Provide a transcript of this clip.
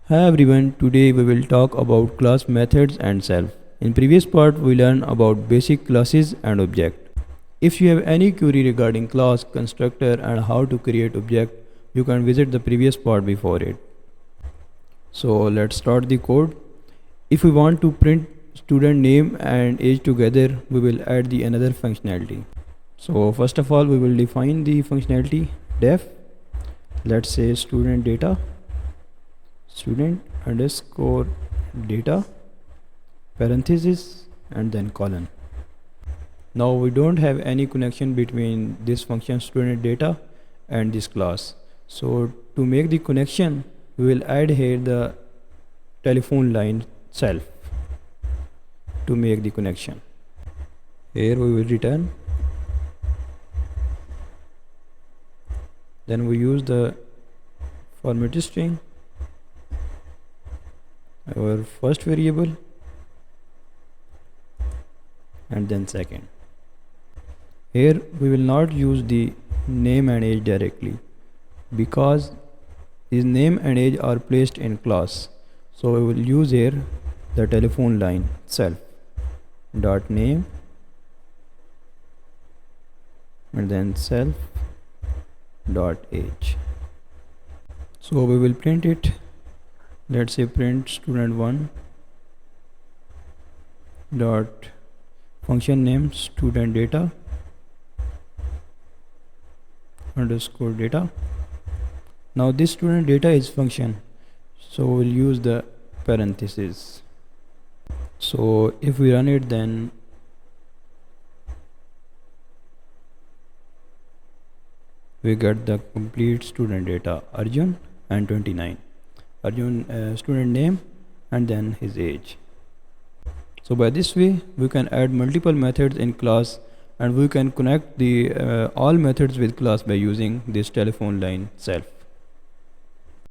Hi everyone, today we will talk about class methods and self. In previous part we learned about basic classes and object. If you have any query regarding class, constructor and how to create object, you can visit the previous part before it. So let's start the code. If we want to print student name and age together, we will add the another functionality. So first of all we will define the functionality def. Let's say student underscore data parenthesis and then colon. Now we don't have any connection between this function student data and this class. So to make the connection, we will add here the telephone line self to make the connection. Here we will return. Then we use the format string, our first variable, and then second. Here we will not use the name and age directly because these name and age are placed in class. So we will use here the telephone line self dot name and then self dot age. So we will print it. Let's say print student1 dot function name student data underscore data. Now this student data is function, so we'll use the parenthesis. So if we run it, then we get the complete student data Arjun and 29. Arjun student name and then his age. So by this way we can add multiple methods in class and we can connect the all methods with class by using this telephone line self.